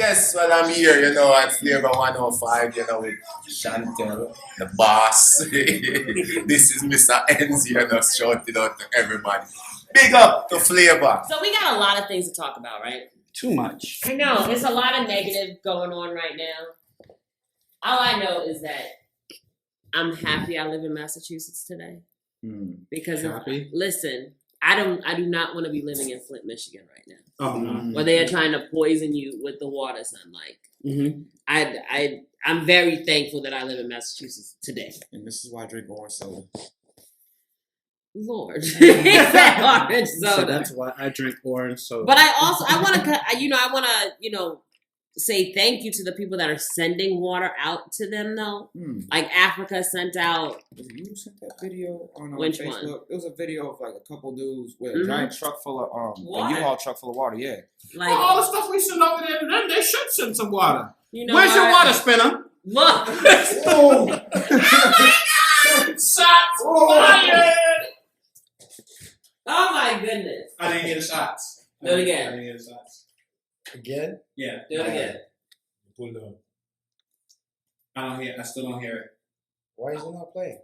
Yes, well, I'm here, at Flavor 105, with Chantel, the boss. This is Mr. Enzi, shouting out to everybody. Big up to Flavor. So we got a lot of things to talk about, right? Too much. I know. There's a lot of negative going on right now. All I know is that I'm happy I live in Massachusetts today. Because listen, I do not want to be living in Flint, Michigan right now. Oh no. Where they are trying to poison you with the water, son. I'm very thankful that I live in Massachusetts today. And this is why I drink orange soda. Lord, it's that orange soda. So that's why I drink orange soda. But I want to say thank you to the people that are sending water out to them, though. Like Africa sent out. You sent that video on Which Facebook? one? It was a video of like a couple dudes with a giant truck full of a U-Haul truck full of water. Yeah. Like all the stuff we send over there, then they should send some water. Where's your water spinner? Look. Oh my God! Shots fired! Oh my goodness! I didn't hear the shots. Do it again. I didn't hear the shots. Again? Yeah. Do it again. Pull it up. I still don't hear it. Why is it not playing?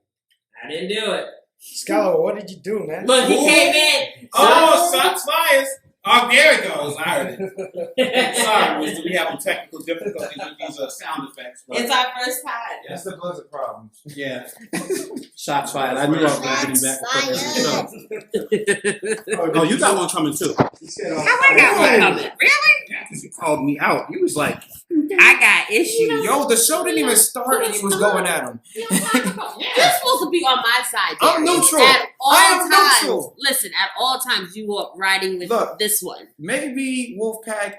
I didn't do it. Scalo, what did you do, man? Look, he came in. Oh, shots fires! Oh, there it goes. I heard it. Sorry, we have technical difficulties with these sound effects. But It's our first time. That's the Blizzard problem. yeah. Shots fired. I knew I was going to get him back. Oh, you got one coming too. I got one coming. Really? You called me out. You was like, I got issues. Yo, the show didn't even start and he was going at him. You're supposed to be on my side. I'm Gary. neutral. At all I am times. neutral. Listen, at all times you are riding with this one. Maybe Wolfpack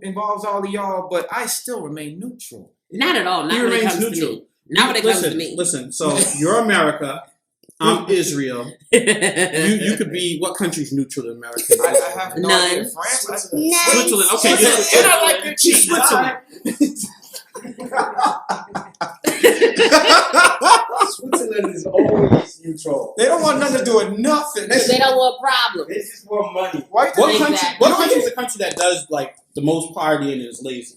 involves all of y'all, but I still remain neutral. Not at all. Not he when it remains comes neutral. to me. Not when it comes to me. Listen, so you're America. I'm Israel. You could be what country's neutral to America? I have no None. idea. France? Switzerland. Okay, Switzerland. I like your cheese. Switzerland is always neutral. They don't want nothing to do with nothing. They don't want problems. They just want money. What country is the country that does like the most partying and is lazy?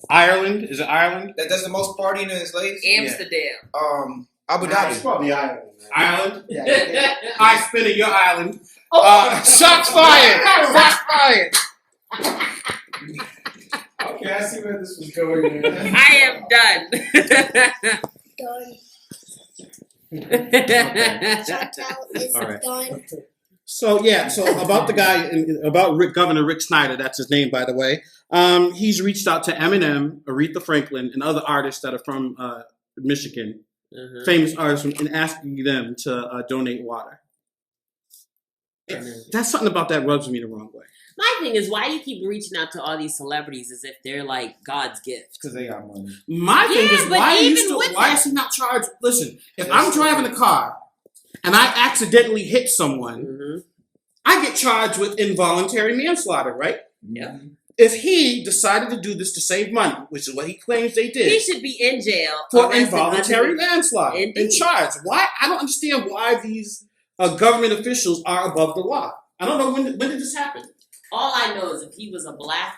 Ireland? Is it Ireland? That does the most partying in his lazy? Amsterdam. Abu It's Dhabi. probably Ireland. Man. Ireland? Yeah. I spin it, your island. Shots fired! Shots fired! Okay, I see where this was going. Man. I am done. All right. So about the guy, about Governor Rick Snyder, that's his name, by the way. He's reached out to Eminem, Aretha Franklin, and other artists that are from Michigan, famous artists, and asking them to donate water. That's something about that rubs me the wrong way. My thing is, why you keep reaching out to all these celebrities as if they're like God's gift? Because they got money. My thing is, but why is he not charged? Listen, if I'm driving a car and I accidentally hit someone, I get charged with involuntary manslaughter, right? Yeah. If he decided to do this to save money, which is what he claims they did, He should be in jail for arrested involuntary under- manslaughter Indeed. and charged. Why? I don't understand why these government officials are above the law. I don't know when did this happen. All I know is if he was a black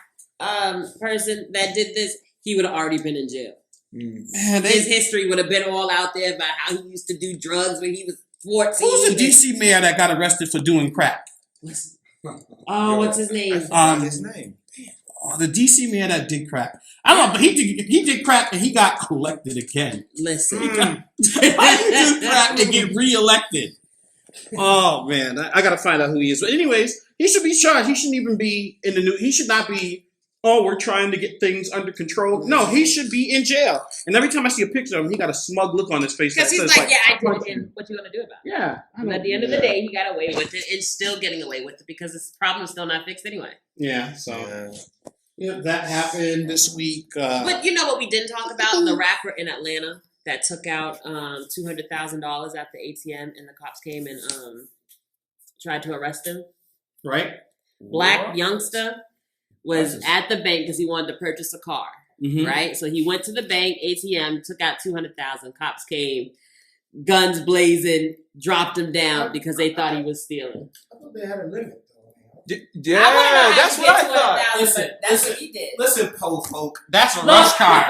person that did this, he would have already been in jail. Man, His history would have been all out there about how he used to do drugs when he was 14. Who's the DC mayor that got arrested for doing crack? What's his name? His name. The DC mayor that did crack. I don't know, but he did crack and he got elected again. Listen. How you do crack and get reelected? Oh man, I gotta find out who he is. But anyways, he should be charged. He shouldn't even be in the news. He should not be. Oh, we're trying to get things under control. No, he should be in jail. And every time I see a picture of him, he got a smug look on his face. Because he's like, yeah, I did it. And what you gonna do about it? Yeah. And at the end of the day, he got away with it and still getting away with it because this problem is still not fixed anyway. Yeah. So that happened this week. But you know what we didn't talk about? The rapper in Atlanta that took out $200,000 at the ATM and the cops came and tried to arrest him. Right. Black youngster was at the bank because he wanted to purchase a car. Right. So he went to the bank, ATM, took out $200,000. Cops came, guns blazing, dropped him down because they thought he was stealing. I thought they had a limit, though. Yeah, that's what I thought. That's what he did. Listen, po folk, that's a rush card.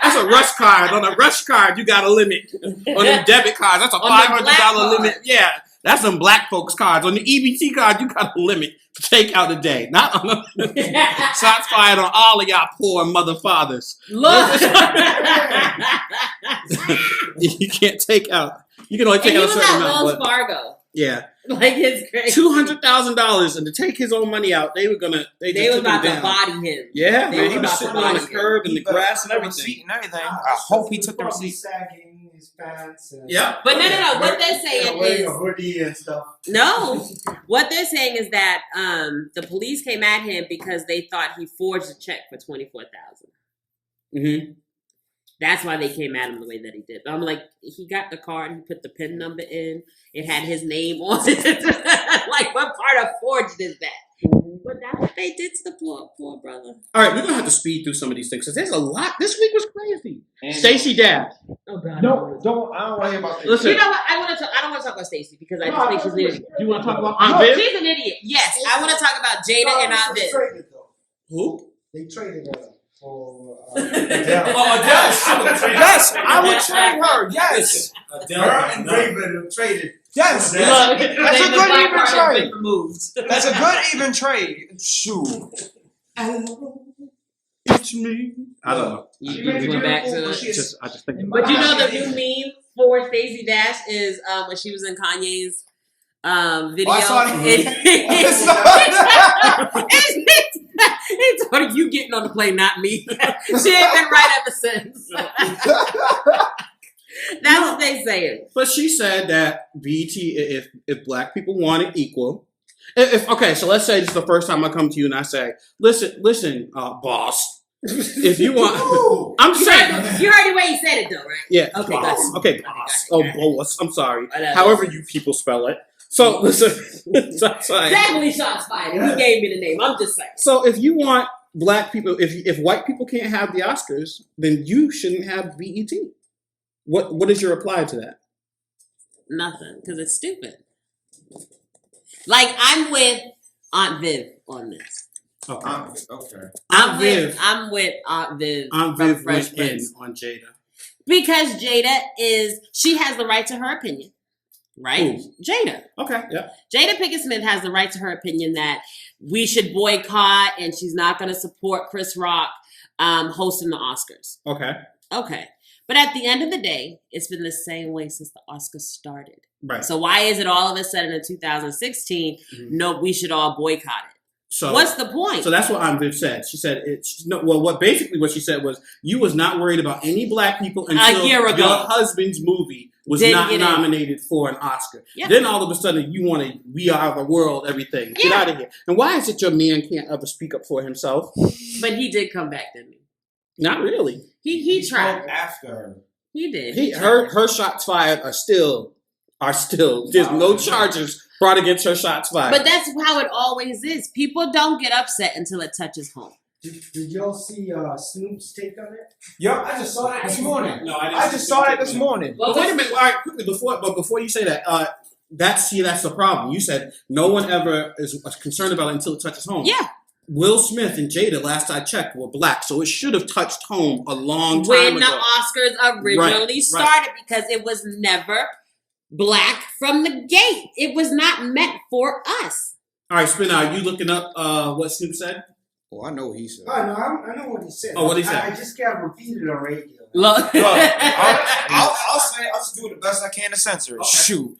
That's a rush card. On a rush card, you got a limit. On the debit cards, that's a $500 limit. Yeah, that's some black folks cards. On the EBT card, you got a limit to take out a day. Not on the shots fired on all of y'all poor mother fathers. Look, You can't take out. You can only take out a certain amount. Wells But, Fargo. yeah, Like it's crazy. $200,000, and to take his own money out, they were gonna. They They was took him about to down. body him. Yeah, They man, was he was about sitting to on the body him. curb in the grass and The everything. receipt and everything. I hope he took the receipt. Sagging his pants. And Yeah. But no. What they're saying wearing is a hoodie and stuff. no. What they're saying is that the police came at him because they thought he forged a check for $24,000. Mm-hmm. That's why they came at him the way that he did. But I'm like, he got the card, he put the PIN number in, it had his name on it. Like, what part of forged is that? But that's what they did to the poor brother. All right, we're gonna have to speed through some of these things because there's a lot. This week was crazy. Stacey Dash. Oh God. I don't want to hear about this. Listen. You know what? I don't want to talk about Stacey because I just think she's an idiot. You want to talk about Oh, Aunt Viv? she's an idiot. Yes, I want to talk about Jada and Aunt Viv. Traded, though. Who? They traded her for Adele. Yes, I would trade her. Yes. her and Raven traded. Yes. Look, That's a the good black even card has trade. been removed. That's a good even trade. Shoot. It's me. I don't know. You went back to I just think about But you it. know the new meme for Stacey Dash is when she was in Kanye's video. I saw He told her, you getting on the plane, not me. She ain't been right ever since. That's what they saying. But she said that BET, if black people want it equal, okay, so let's say this is the first time I come to you and I say, listen, boss, if you want, I'm saying, You heard the way he said it though, right? yeah, Okay, boss, gotcha. okay, boss, oh, boss, I'm sorry, Whatever. however you people spell it. So listen, Definitely shots fired. He gave me the name. I'm just saying. so if you want black people, if white people can't have the Oscars, then you shouldn't have BET. What is your reply to that? Nothing, because it's stupid. Like, I'm with Aunt Viv on this. Okay. I'm Viv. with Aunt Viv. Aunt from Viv Fresh went in Prince. on Jada. Because Jada she has the right to her opinion. Right? Who? Jada. Okay, yeah. Jada Pinkett Smith has the right to her opinion that we should boycott and she's not going to support Chris Rock hosting the Oscars. Okay. Okay. But at the end of the day, it's been the same way since the Oscars started. Right. So why is it all of a sudden in 2016, no, we should all boycott it? So What's the point? So that's what Aunt Viv said. She said what she said was you was not worried about any black people until year ago. your husband's movie was Didn't not get in. nominated for an Oscar. Yeah. Then all of a sudden you want to We Are the World, everything. Get Yeah. out of here. And why is it your man can't ever speak up for himself? But he did come back, didn't he? Not really. He tried. After her. He did. Her shots fired are still there's no charges brought against her shots fired. But that's how it always is. People don't get upset until it touches home. Did y'all see Snoop's take on it? Yo, I just saw that this morning. No, I I just saw that this morning. But wait a minute, all right, quickly before you say that, that's the problem. You said no one ever is concerned about it until it touches home. Yeah. Will Smith and Jada, last I checked, were black, so it should have touched home a long time When ago. the Oscars originally started, because it was never black from the gate. It was not meant for us. All right, Spin, are you looking up what Snoop said? Oh, I know what he said. Oh, no, I know what he said. Oh, what he said? I just can't repeat it on radio. Look. I'll say I'll just do the best I can to censor it. Okay. Shoot.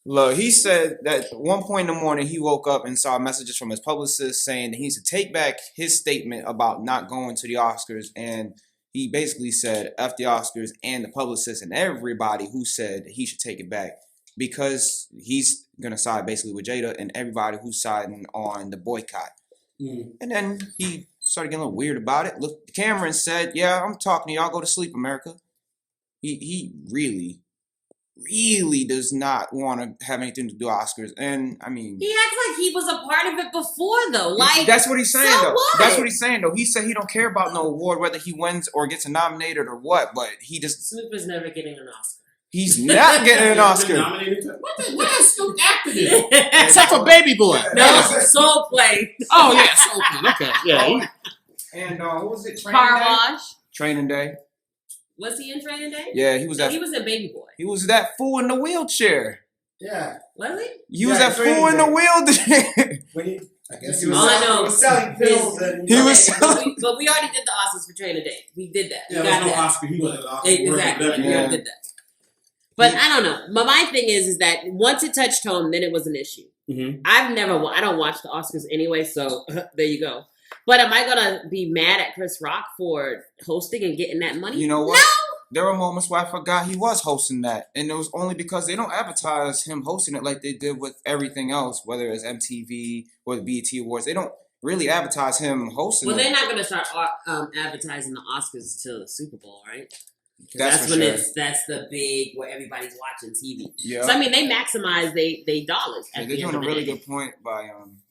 Look, he said that at one point in the morning he woke up and saw messages from his publicist saying that he needs to take back his statement about not going to the Oscars, and he basically said F the Oscars and the publicist and everybody who said that he should take it back because he's gonna side basically with Jada and everybody who's siding on the boycott. And then he started getting a little weird about it. Looked at the camera and said, "Yeah, I'm talking to y'all. Go to sleep, America." He really does not want to have anything to do with Oscars. And I mean, He acts like he was a part of it before, though. Like, that's what he's saying, so though. what? That's what he's saying, though. He said he don't care about no award, whether he wins or gets nominated or what. But he just Snoop is never getting an Oscar. He's not getting an Oscar. What has Snoop acted in? Except for Baby Boy. No, Soul Play. Oh, yeah, Soul Play. Okay, yeah. And what was it? Car Wash. Training Day. Was he in Training Day? Yeah, he was No, that. he was in Baby Boy. He was that fool in the wheelchair. Yeah. Was he? He was that fool in the wheelchair. When he, I guess he he was, All I know he was selling pills and He was But we already did the Oscars for Training Day. We did that. We Yeah, got there's no that. Oscar. He wasn't an Oscar. Exactly. We Yeah. already did that. But I don't know. My thing is that once it touched home, then it was an issue. Mm-hmm. I don't watch the Oscars anyway, so there you go. But am I gonna be mad at Chris Rock for hosting and getting that money? You know what? There were moments where I forgot he was hosting that. And it was only because they don't advertise him hosting it like they did with everything else, whether it's MTV or the BET Awards. They don't really advertise him hosting Well, it. they're not gonna start advertising the Oscars till the Super Bowl, right? That's for when sure. that's the big where everybody's watching TV. Yeah. So I mean, they maximize they dollars. Yeah, At they're the doing end a of the really day. good point by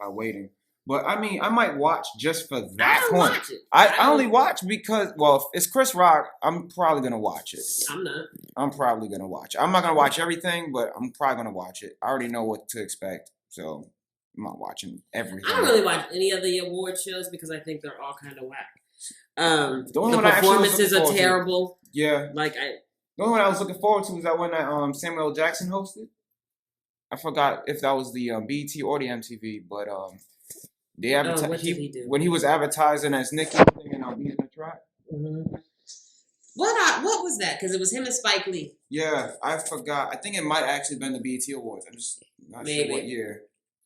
waiting. But I mean, I might watch just for I that don't point. watch it. I only watch because, well, if it's Chris Rock, I'm probably gonna watch it. I'm not. I'm probably gonna watch it. I'm not gonna watch everything, but I'm probably gonna watch it. I already know what to expect, so I'm not watching everything. I don't really watch any of the award shows because I think they're all kind of whack. The The only one I actually was performances looking are forward to- terrible. Yeah. Like The only one I was looking forward to was that one that Samuel L. Jackson hosted. I forgot if that was the BET or the MTV, but they what advertised did he do? when he was advertising as Nicky and Beat in the Track. Mm-hmm. What was that? Because it was him and Spike Lee. Yeah, I forgot. I think it might actually been the BET Awards. I'm just not Maybe. sure what year.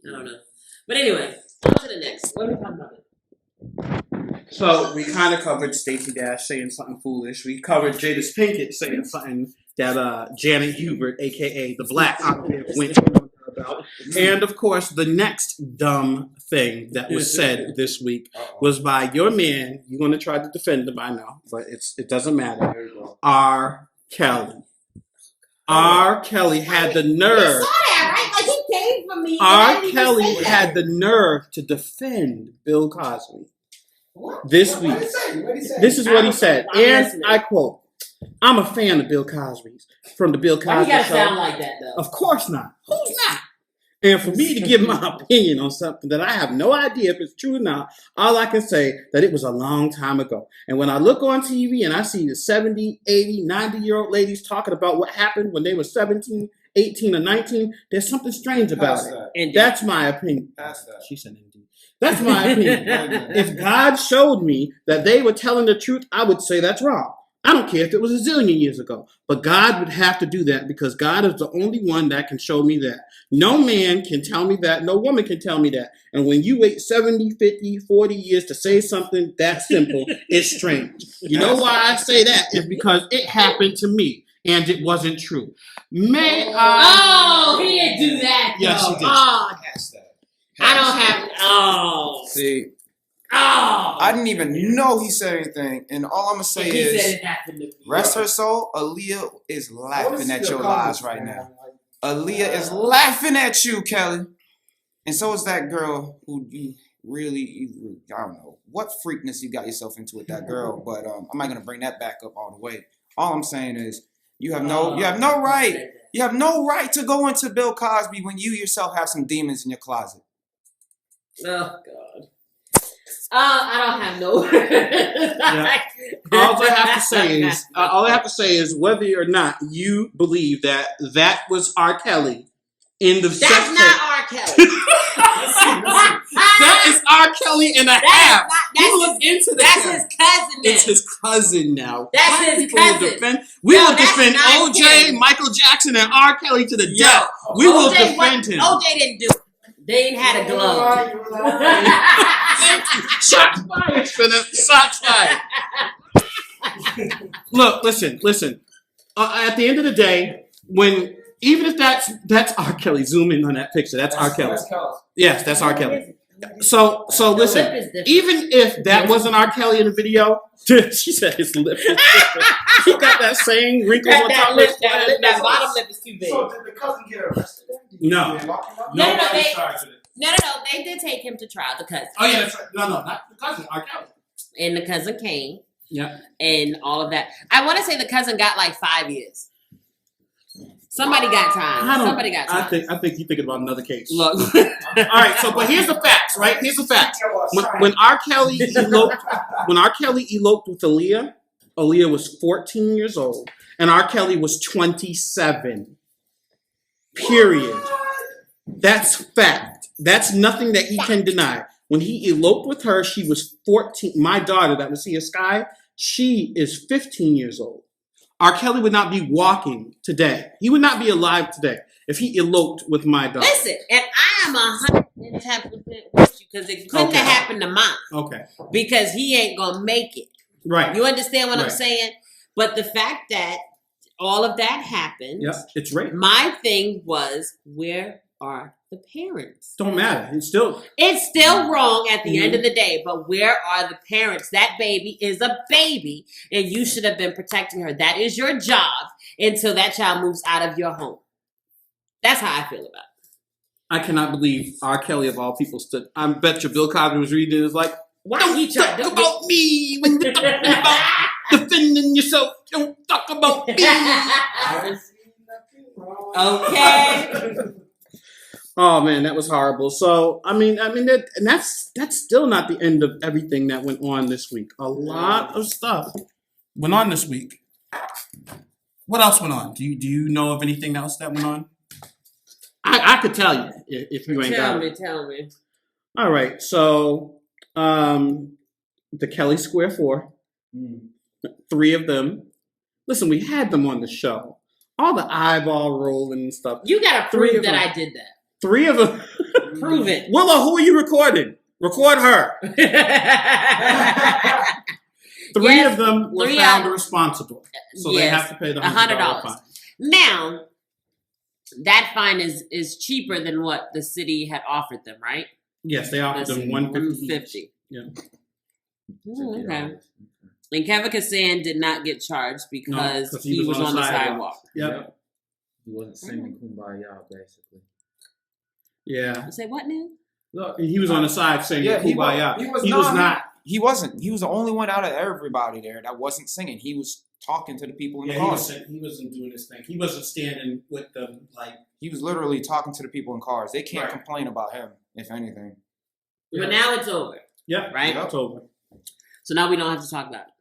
I don't know. But anyway, on to the next. What are we talking about? So we kind of covered Stacey Dash saying something foolish. We covered Jadis Pinkett saying something that Janet Hubert, a.k.a. the Black Octave, went on about. And, of course, the next dumb thing that was said this week was by your man. You're going to try to defend him, I know, but it doesn't matter. R. Kelly. R. Kelly had the nerve. You saw that, right? Like he came from me. R. Kelly had the nerve to defend Bill Cosby this week. What did he say? What did he say? This is what he said, I'm and listening. I quote, "I'm a fan of Bill Cosby's from the Bill Why you Cosby gotta Show." sound like that though? Of course not. Who's not? And for me to give my opinion on something that I have no idea if it's true or not, all I can say that it was a long time ago. And when I look on TV and I see the 70, 80, 90-year-old ladies talking about what happened when they were 17, 18, or 19, there's something strange about it. And That's my opinion. That's that. She said indeed. That's my opinion. If God showed me that they were telling the truth, I would say that's wrong. I don't care if it was a zillion years ago. But God would have to do that because God is the only one that can show me that. No man can tell me that. No woman can tell me that. And when you wait 70, 50, 40 years to say something that simple, it's strange. You know why I say that? It's because it happened to me. And it wasn't true. May I... Oh, he didn't do that. Yes, though. he did. Oh, That's that. I don't have. Oh, See, oh. I didn't even know he said anything, and all I'm gonna say He said is, it happened to me. rest her soul. Aaliyah is laughing at your lies right now. Like, Aaliyah is laughing at you, Kelly, and so is that girl who you really, I don't know what freakness you got yourself into with that girl, but I'm not gonna bring that back up all the way. All I'm saying is, you have no right. You have no right to go into Bill Cosby when you yourself have some demons in your closet. Oh God. I don't have no. All I have to say is whether or not you believe that was R. Kelly in the That's sex not tape. R. Kelly. That is R. Kelly and a half. You look into That's that. his cousin. It's then. his cousin now. That's Black his people will cousin. defend. We No, will that's defend not OJ, him. Michael Jackson, and R. Kelly to the Yo, death. We will OJ defend him. OJ didn't do it. They ain't had a glove. Shots fired, Spinner. Shots fired. Look, listen. At the end of the day, even if that's R. Kelly, zoom in on that picture. That's R. Kelly. Yes, that's R. Kelly. So listen. lip is different. Even if that wasn't R. Kelly in the video, she said his lip is different. He got that same wrinkles on top of his that bottom lip is too big. So did the cousin get arrested? No. Did they lock him up? No, Nobody they- charged with it. No, they did take him to trial, the cousin. Oh yeah, that's right. No, not the cousin, R. Kelly. And the cousin came. Yeah. And all of that. I want to say the cousin got like 5 years. Somebody got time. Somebody got time. I think you're thinking about another case. Look. All right. So, but here's the facts, right? Here's the facts. When R. Kelly eloped with Aaliyah was 14 years old, and R. Kelly was 27. Period. That's fact. That's nothing that he can deny. When he eloped with her, she was 14. My daughter, that was here, Sky, she is 15 years old. R. Kelly would not be walking today. He would not be alive today if he eloped with my daughter. Listen, and I am 110% with you because it couldn't have happened to mine. Okay. Because he ain't gonna make it. Right. You understand what I'm saying? But the fact that all of that happened. Yep, it's right. My thing was, where are the parents? Don't matter. It's still wrong at the end of the day, but where are the parents? That baby is a baby, and you should have been protecting her. That is your job until that child moves out of your home. That's how I feel about it. I cannot believe R. Kelly of all people stood. I bet you Bill Cosby was reading it. It's like, don't talk about me when you're talking about defending yourself. Don't talk about me. Okay. Oh man, that was horrible. So that's still not the end of everything that went on this week. A lot of stuff went on this week. What else went on? Do you know of anything else that went on? I could tell you if you ain't got it. Tell me. All right, so the Kelly Square Four, 3 of them. Listen, we had them on the show. All the eyeball rolling and stuff. You gotta prove that I did that. 3 of them. Prove it. Willa, who are you recording? Record her. 3 of them were found responsible. So they have to pay the $100 fine. Now, that fine is cheaper than what the city had offered them, right? Yes, they offered them $150. Yeah. Ooh, okay. And Kevin Kassan did not get charged because he was on the sidewalk. Yep. He wasn't singing Kumbaya, basically. Yeah. You say what now? Look, he was on the side saying Kumbaya. He was not. He wasn't. He was the only one out of everybody there that wasn't singing. He was talking to the people in the cars. He wasn't doing his thing. He wasn't standing with them like. He was literally talking to the people in cars. They can't complain about him, if anything. But now it's over. Yep. Right? It's over. So now we don't have to talk about it.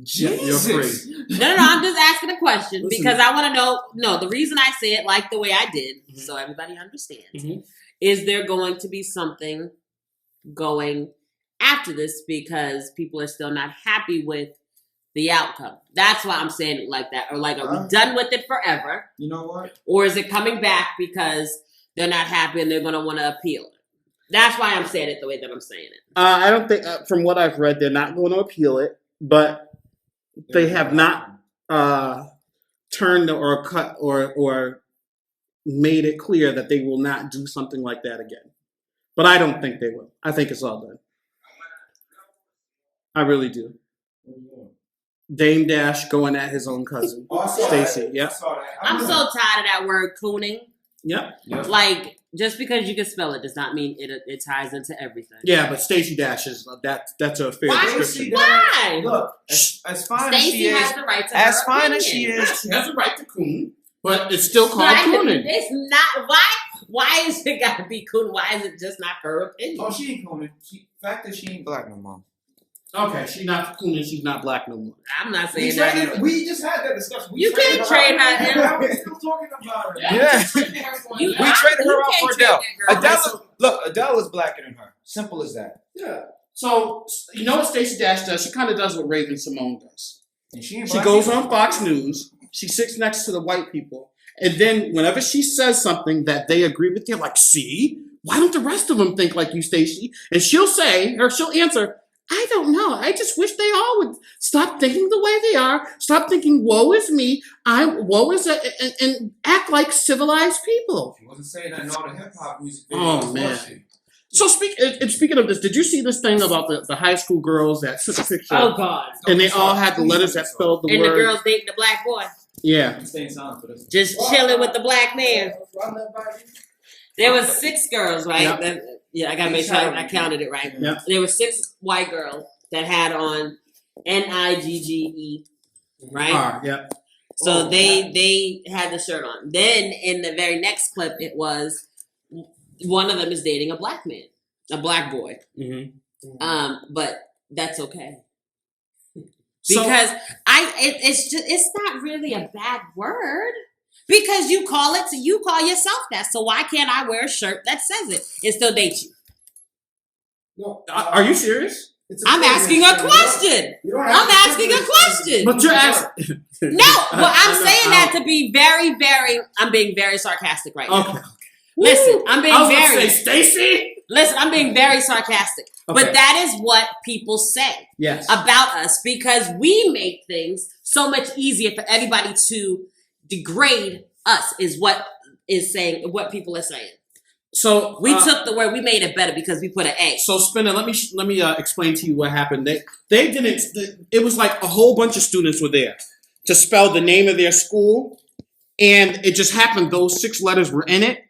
Jesus. You're free. No, I'm just asking a question because I want to know. No, the reason I say it like the way I did, so everybody understands, is there going to be something going after this because people are still not happy with the outcome? That's why I'm saying it like that. Or like, are we done with it forever? You know what? Or is it coming back because they're not happy and they're going to want to appeal it? That's why I'm saying it the way that I'm saying it. I don't think, from what I've read, they're not going to appeal it, but they have not turned or cut or made it clear that they will not do something like that again. But I don't think they will. I think it's all done. I really do. Dame Dash going at his own cousin, Stacey. Yep. I'm so tired of that word cooning. Yep. Like, just because you can spell it does not mean it ties into everything. Yeah, but Stacey Dash is that's a fair description. Why? Look, as fine as Stacey she is, has the right to as her fine opinion. as she is, She has the right to coon, but it's still called cooning. It's not. Why is it got to be coon? Why is it just not her opinion? oh, she ain't cooning. Fact that she ain't black no more. Okay, she's not cooning. She's not black no more. I'm not saying that. We just had that discussion. You can't trade her. We're still talking about her. Yeah. You We traded her out for can't Adele. trade that girl. Adele is blacker than her. Simple as that. Yeah. So you know what Stacey Dash does? She kind of does what Raven Simone does. And she Goes on Fox News. She sits next to the white people, and then whenever she says something that they agree with, they're like, "See, why don't the rest of them think like you, Stacey?" And she'll answer, "I don't know. I just wish they all would stop thinking the way they are. Stop thinking, woe is me. And act like civilized people." She wasn't saying that in all the hip hop music. Oh man. So speaking of this, did you see this thing about the high school girls that took a picture? Oh God! And they all had the letters that spelled the And word. the girls dating the black boy, Yeah. just chilling with the black man. There was 6 girls, right? Yep. I gotta make sure I counted it right. Yep. There were 6 white girls that had on NIGGE, right? Yep. So they had the shirt on. Then in the very next clip, it was one of them is dating a black man, a black boy. Mm-hmm. But that's okay. Because it's not really a bad word. Because you call yourself that. So why can't I wear a shirt that says it and still date you? No, Are you serious? I'm asking a question. I'm asking a question. But you're asking. No, well, I'm saying that to be very, very. I'm being very sarcastic right now. Okay. Listen, I'm being I was very. gonna say, Stacy. Listen, I'm being very sarcastic. Okay. But that is what people say Yes. about us because we make things so much easier for everybody to degrade us. Is what people are saying. So We took the word, we made it better because we put an A. So Spinner, let me explain to you what happened. They didn't. It was like a whole bunch of students were there to spell the name of their school, and it just happened those 6 letters were in it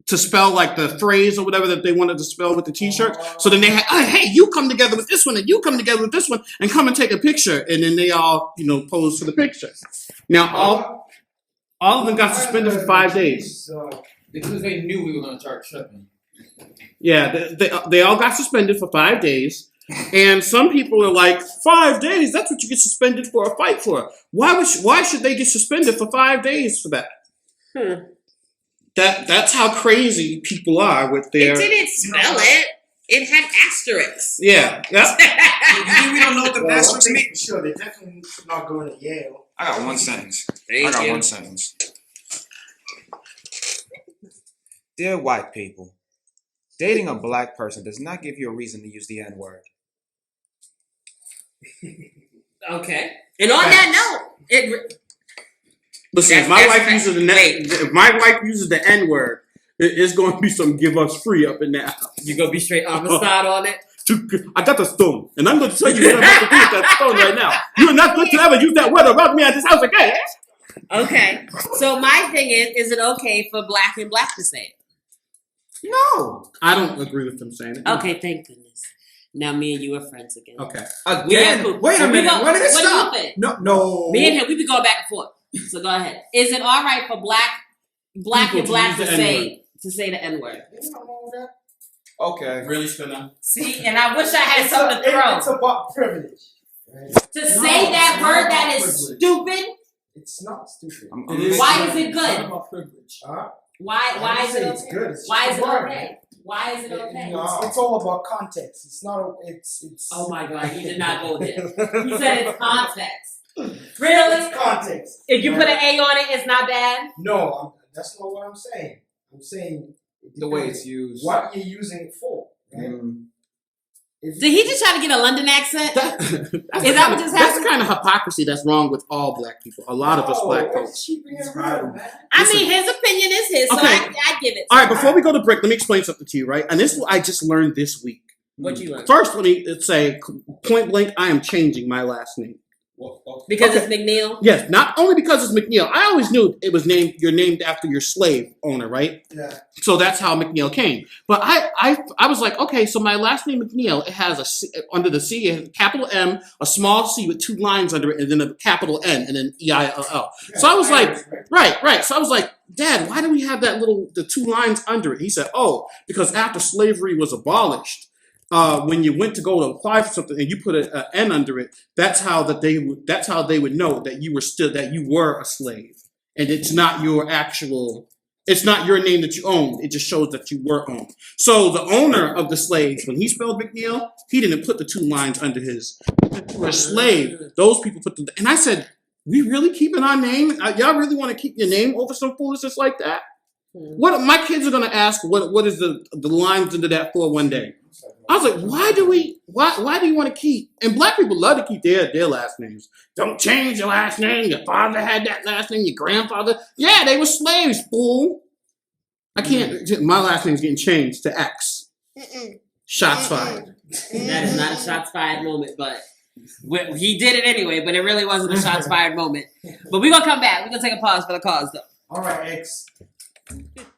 to spell like the phrase or whatever that they wanted to spell with the T-shirt. So then they had, oh, hey, you come together with this one, and you come together with this one, and come and take a picture, and then they all posed for the picture. Now all of them got suspended for 5 days. Because they knew we were going to start tripping. Yeah, they all got suspended for 5 days. And some people are like, 5 days? That's what you get suspended for a fight for. Why should they get suspended for 5 days for that? That's how crazy people are with their... It didn't spell it. It had asterisks. Yeah. You think we don't know what the asterisks mean? mean? For sure, they definitely not going to Yale. I got one sentence. Thank you. One sentence. Dear white people, dating a black person does not give you a reason to use the N-word. Okay. And on that note, Listen, if my wife uses the N-word, it's going to be some give us free up in that. you're going to be straight homicide on it? I got the stone, and I'm going to tell you what I'm about to do with that stone right now. You are not going to ever use that word about me at this house again. Okay. So my thing is it okay for black and black to say it? No. I don't agree with them saying it. Okay, thank goodness. Now me and you are friends again. Okay. Again? Wait a minute. When did it stop? What do you think? No. Me and him, we be going back and forth. So go ahead. Is it all right for black and black to say the N-word? Okay. Really, Spinner? See, and I wish I had something to throw. It's about privilege. Right? To say that word that is stupid, It's not stupid. why is it It's not good? about privilege. Huh? Why is it It's okay? good. It's Why just is it a word. okay? Why is it okay? It's all about context. It's not. It's. Oh my God, he did not go there. He said it's context. Really? It's context. If you put an A on it, it's not bad? No, that's not what I'm saying. I'm saying The way it's used. what you're using it for. Right? Did he just try to get a London accent? That's Is the that kind what of- just That's happened? the kind of hypocrisy that's wrong with all black people. A lot of us black No, folks. it's keeping it real, man. I mean, his opinion is his, so Okay. I give it to All right, him. before we go to break, let me explain something to you, right? And this is what I just learned this week. What you learn? First, let me say, point blank, I am changing my last name. Because Okay. it's McNeil? Yes, not only because it's McNeil. I always knew it was you're named after your slave owner, right? Yeah. So that's how McNeil came. But I was like, okay, so my last name McNeil, it has a C, under the C, a capital M, a small C with 2 lines under it, and then a capital N, and then E-I-L-L. So I was like, right. So I was like, Dad, why do we have the 2 lines under it? He said, oh, because after slavery was abolished, when you went to go to apply for something and you put an N under it, that's how they would know that you were a slave, and it's not your name that you owned. It just shows that you were owned. So the owner of the slaves, when he spelled McNeil, he didn't put the 2 lines under his. For a slave, those people put and I said, we really keeping our name? Y'all really want to keep your name over some foolishness like that? What my kids are gonna ask? What is the lines into that for one day? I was like, why do you want to keep? And black people love to keep their last names. Don't change your last name. Your father had that last name. Your grandfather. Yeah, they were slaves, fool. I can't. My last name's getting changed to X. Shots fired. That is not a shots fired moment, but he did it anyway, but it really wasn't a shots fired moment. But we're going to come back. We're going to take a pause for the cause, though. All right, X.